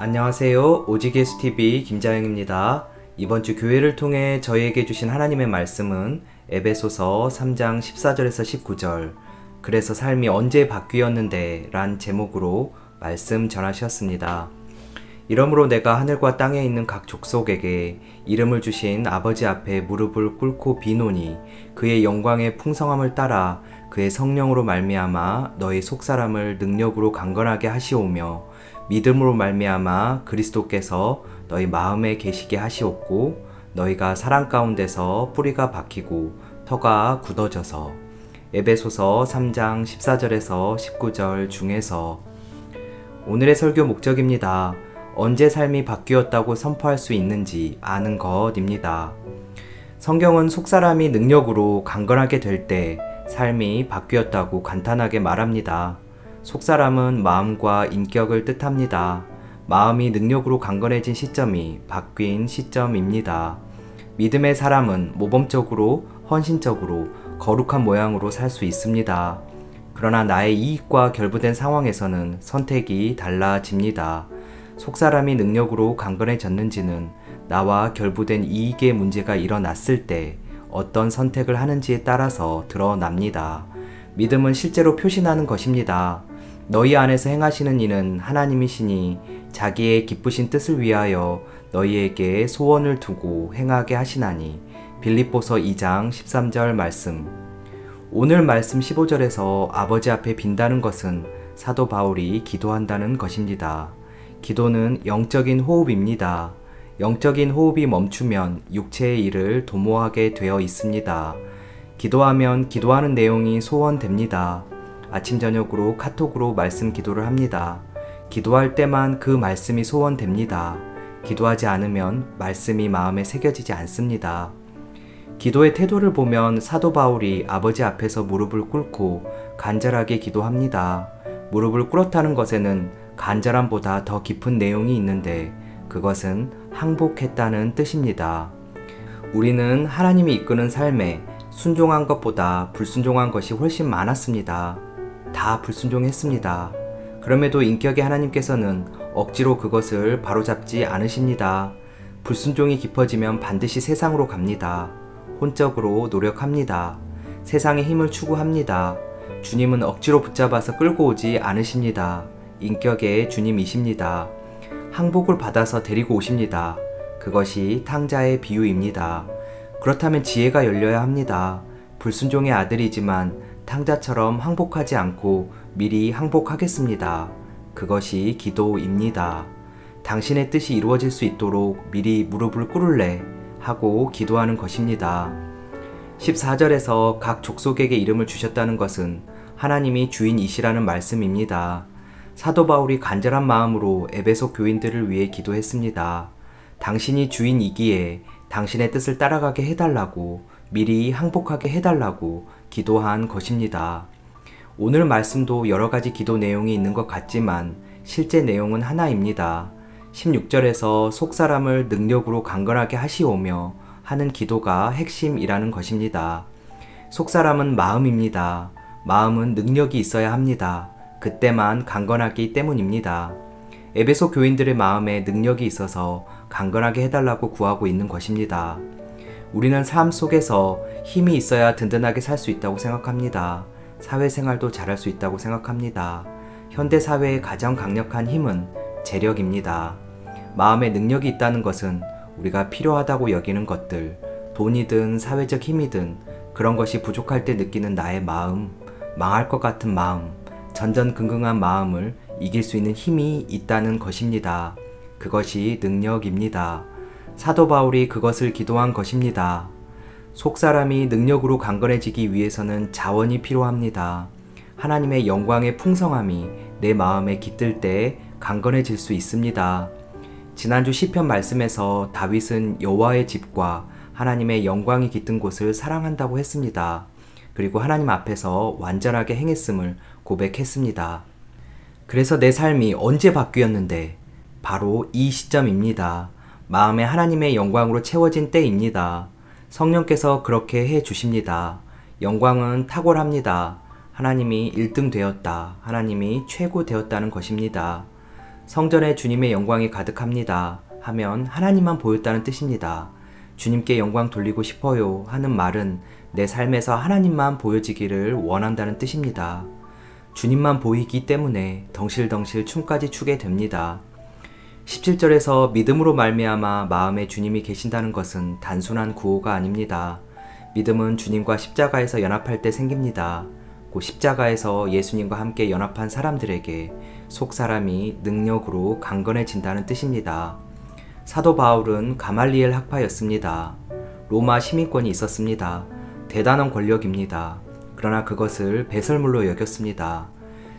안녕하세요. 오지게스TV 김자영입니다. 이번 주 교회를 통해 저희에게 주신 하나님의 말씀은 에베소서 3장 14절에서 19절 그래서 삶이 언제 바뀌었는데 란 제목으로 말씀 전하셨습니다. 이러므로 내가 하늘과 땅에 있는 각 족속에게 이름을 주신 아버지 앞에 무릎을 꿇고 비노니 그의 영광의 풍성함을 따라 그의 성령으로 말미암아 너희 속사람을 능력으로 강건하게 하시오며 믿음으로 말미암아 그리스도께서 너희 마음에 계시게 하시옵고 너희가 사랑 가운데서 뿌리가 박히고 터가 굳어져서 에베소서 3장 14절에서 19절 중에서 오늘의 설교 목적입니다. 언제 삶이 바뀌었다고 선포할 수 있는지 아는 것입니다. 성경은 속사람이 능력으로 강건하게 될 때 삶이 바뀌었다고 간단하게 말합니다. 속사람은 마음과 인격을 뜻합니다. 마음이 능력으로 강건해진 시점이 바뀐 시점입니다. 믿음의 사람은 모범적으로, 헌신적으로, 거룩한 모양으로 살 수 있습니다. 그러나 나의 이익과 결부된 상황에서는 선택이 달라집니다. 속사람이 능력으로 강건해졌는지는 나와 결부된 이익의 문제가 일어났을 때 어떤 선택을 하는지에 따라서 드러납니다. 믿음은 실제로 표신하는 것입니다. 너희 안에서 행하시는 이는 하나님이시니 자기의 기쁘신 뜻을 위하여 너희에게 소원을 두고 행하게 하시나니 빌립보서 2장 13절 말씀. 오늘 말씀 15절에서 아버지 앞에 빈다는 것은 사도 바울이 기도한다는 것입니다. 기도는 영적인 호흡입니다. 영적인 호흡이 멈추면 육체의 일을 도모하게 되어 있습니다. 기도하면 기도하는 내용이 소원됩니다. 아침 저녁으로 카톡으로 말씀 기도를 합니다. 기도할 때만 그 말씀이 소원됩니다. 기도하지 않으면 말씀이 마음에 새겨지지 않습니다. 기도의 태도를 보면 사도 바울이 아버지 앞에서 무릎을 꿇고 간절하게 기도합니다. 무릎을 꿇었다는 것에는 간절함보다 더 깊은 내용이 있는데 그것은 항복했다는 뜻입니다. 우리는 하나님이 이끄는 삶에 순종한 것보다 불순종한 것이 훨씬 많았습니다. 다 불순종했습니다. 그럼에도 인격의 하나님께서는 억지로 그것을 바로잡지 않으십니다. 불순종이 깊어지면 반드시 세상으로 갑니다. 혼적으로 노력합니다. 세상의 힘을 추구합니다. 주님은 억지로 붙잡아서 끌고 오지 않으십니다. 인격의 주님이십니다. 항복을 받아서 데리고 오십니다. 그것이 탕자의 비유입니다. 그렇다면 지혜가 열려야 합니다. 불순종의 아들이지만 탕자처럼 항복하지 않고 미리 항복하겠습니다. 그것이 기도입니다. 당신의 뜻이 이루어질 수 있도록 미리 무릎을 꿇을래 하고 기도하는 것입니다. 14절에서 각 족속에게 이름을 주셨다는 것은 하나님이 주인이시라는 말씀입니다. 사도 바울이 간절한 마음으로 에베소 교인들을 위해 기도했습니다. 당신이 주인이기에 당신의 뜻을 따라가게 해달라고 미리 항복하게 해달라고 기도한 것입니다. 오늘 말씀도 여러 가지 기도 내용이 있는 것 같지만 실제 내용은 하나입니다. 16절에서 속사람을 능력으로 강건하게 하시오며 하는 기도가 핵심이라는 것입니다. 속사람은 마음입니다. 마음은 능력이 있어야 합니다. 그때만 강건하기 때문입니다. 에베소 교인들의 마음에 능력이 있어서 강건하게 해달라고 구하고 있는 것입니다. 우리는 삶 속에서 힘이 있어야 든든하게 살 수 있다고 생각합니다. 사회생활도 잘할 수 있다고 생각합니다. 현대사회의 가장 강력한 힘은 재력입니다. 마음에 능력이 있다는 것은 우리가 필요하다고 여기는 것들, 돈이든 사회적 힘이든 그런 것이 부족할 때 느끼는 나의 마음, 망할 것 같은 마음, 전전긍긍한 마음을 이길 수 있는 힘이 있다는 것입니다. 그것이 능력입니다. 사도 바울이 그것을 기도한 것입니다. 속사람이 능력으로 강건해지기 위해서는 자원이 필요합니다. 하나님의 영광의 풍성함이 내 마음에 깃들 때 강건해질 수 있습니다. 지난주 시편 말씀에서 다윗은 여호와의 집과 하나님의 영광이 깃든 곳을 사랑한다고 했습니다. 그리고 하나님 앞에서 완전하게 행했음을 고백했습니다. 그래서 내 삶이 언제 바뀌었는데 바로 이 시점입니다. 마음에 하나님의 영광으로 채워진 때입니다. 성령께서 그렇게 해 주십니다. 영광은 탁월합니다. 하나님이 1등 되었다. 하나님이 최고 되었다는 것입니다. 성전에 주님의 영광이 가득합니다 하면 하나님만 보였다는 뜻입니다. 주님께 영광 돌리고 싶어요 하는 말은 내 삶에서 하나님만 보여지기를 원한다는 뜻입니다. 주님만 보이기 때문에 덩실덩실 춤까지 추게 됩니다. 17절에서 믿음으로 말미암아 마음에 주님이 계신다는 것은 단순한 구호가 아닙니다. 믿음은 주님과 십자가에서 연합할 때 생깁니다. 그 십자가에서 예수님과 함께 연합한 사람들에게 속사람이 능력으로 강건해진다는 뜻입니다. 사도 바울은 가말리엘 학파였습니다. 로마 시민권이 있었습니다. 대단한 권력입니다. 그러나 그것을 배설물로 여겼습니다.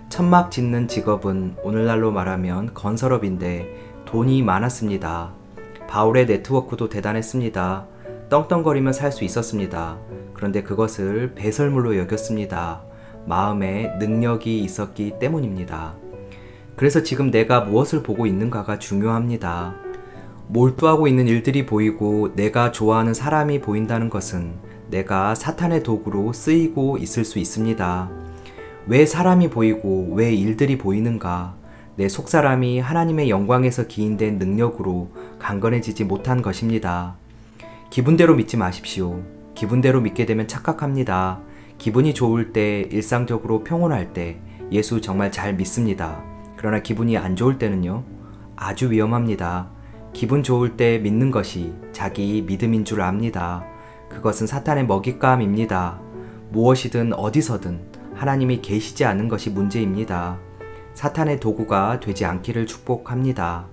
천막 짓는 직업은 오늘날로 말하면 건설업인데 돈이 많았습니다. 바울의 네트워크도 대단했습니다. 떵떵거리며 살 수 있었습니다. 그런데 그것을 배설물로 여겼습니다. 마음에 능력이 있었기 때문입니다. 그래서 지금 내가 무엇을 보고 있는가가 중요합니다. 몰두하고 있는 일들이 보이고 내가 좋아하는 사람이 보인다는 것은 내가 사탄의 도구로 쓰이고 있을 수 있습니다. 왜 사람이 보이고 왜 일들이 보이는가? 내 속사람이 하나님의 영광에서 기인된 능력으로 강건해지지 못한 것입니다. 기분대로 믿지 마십시오. 기분대로 믿게 되면 착각합니다. 기분이 좋을 때, 일상적으로 평온할 때 예수 정말 잘 믿습니다. 그러나 기분이 안 좋을 때는요, 아주 위험합니다. 기분 좋을 때 믿는 것이 자기 믿음인 줄 압니다. 그것은 사탄의 먹잇감입니다. 무엇이든 어디서든 하나님이 계시지 않는 것이 문제입니다. 사탄의 도구가 되지 않기를 축복합니다.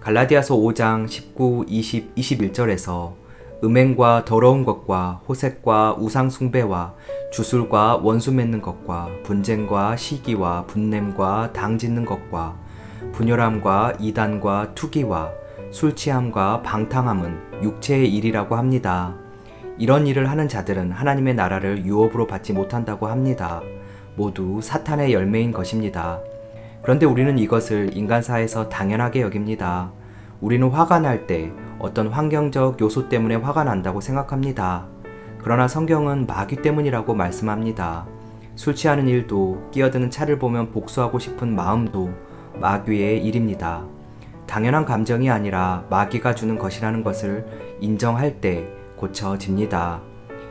갈라디아서 5장 19, 20, 21절에서 음행과 더러운 것과 호색과 우상 숭배와 주술과 원수 맺는 것과 분쟁과 시기와 분냄과 당 짓는 것과 분열함과 이단과 투기와 술 취함과 방탕함은 육체의 일이라고 합니다. 이런 일을 하는 자들은 하나님의 나라를 유업으로 받지 못한다고 합니다. 모두 사탄의 열매인 것입니다. 그런데 우리는 이것을 인간사에서 당연하게 여깁니다. 우리는 화가 날 때 어떤 환경적 요소 때문에 화가 난다고 생각합니다. 그러나 성경은 마귀 때문이라고 말씀합니다. 술 취하는 일도, 끼어드는 차를 보면 복수하고 싶은 마음도 마귀의 일입니다. 당연한 감정이 아니라 마귀가 주는 것이라는 것을 인정할 때 고쳐집니다.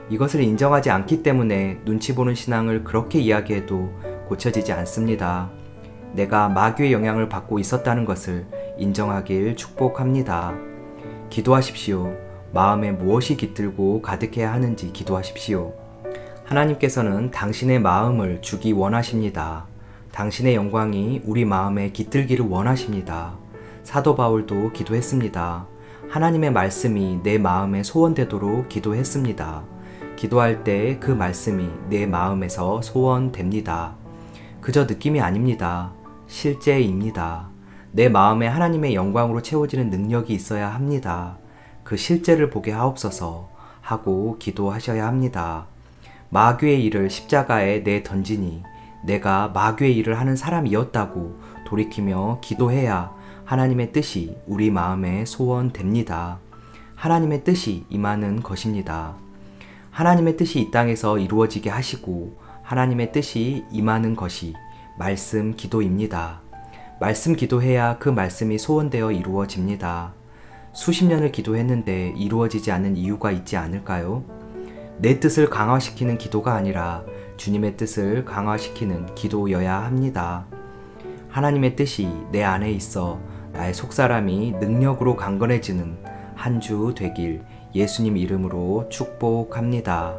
이것을 인정하지 않기 때문에 눈치 보는 신앙을 그렇게 이야기해도 고쳐지지 않습니다. 내가 마귀의 영향을 받고 있었다는 것을 인정하길 축복합니다. 기도하십시오. 마음에 무엇이 깃들고 가득해야 하는지 기도하십시오. 하나님께서는 당신의 마음을 주기 원하십니다. 당신의 영광이 우리 마음에 깃들기를 원하십니다. 사도 바울도 기도했습니다. 하나님의 말씀이 내 마음에 소원되도록 기도했습니다. 기도할 때 그 말씀이 내 마음에서 소원됩니다. 그저 느낌이 아닙니다. 실제입니다. 내 마음에 하나님의 영광으로 채워지는 능력이 있어야 합니다. 그 실제를 보게 하옵소서 하고 기도하셔야 합니다. 마귀의 일을 십자가에 내던지니 내가 마귀의 일을 하는 사람이었다고 돌이키며 기도해야 하나님의 뜻이 우리 마음에 소원됩니다. 하나님의 뜻이 임하는 것입니다. 하나님의 뜻이 이 땅에서 이루어지게 하시고 하나님의 뜻이 임하는 것이 말씀 기도입니다. 말씀 기도해야 그 말씀이 소원되어 이루어집니다. 수십 년을 기도했는데 이루어지지 않는 이유가 있지 않을까요? 내 뜻을 강화시키는 기도가 아니라 주님의 뜻을 강화시키는 기도여야 합니다. 하나님의 뜻이 내 안에 있어 나의 속사람이 능력으로 강건해지는 한 주 되길 예수님 이름으로 축복합니다.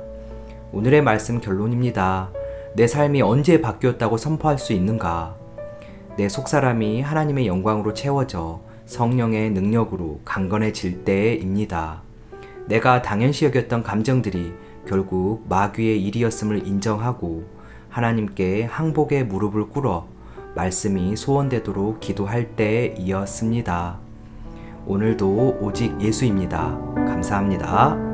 오늘의 말씀 결론입니다. 내 삶이 언제 바뀌었다고 선포할 수 있는가? 내 속사람이 하나님의 영광으로 채워져 성령의 능력으로 강건해질 때입니다. 내가 당연시 여겼던 감정들이 결국 마귀의 일이었음을 인정하고 하나님께 항복의 무릎을 꿇어 말씀이 소원되도록 기도할 때이었습니다. 오늘도 오직 예수입니다. 감사합니다.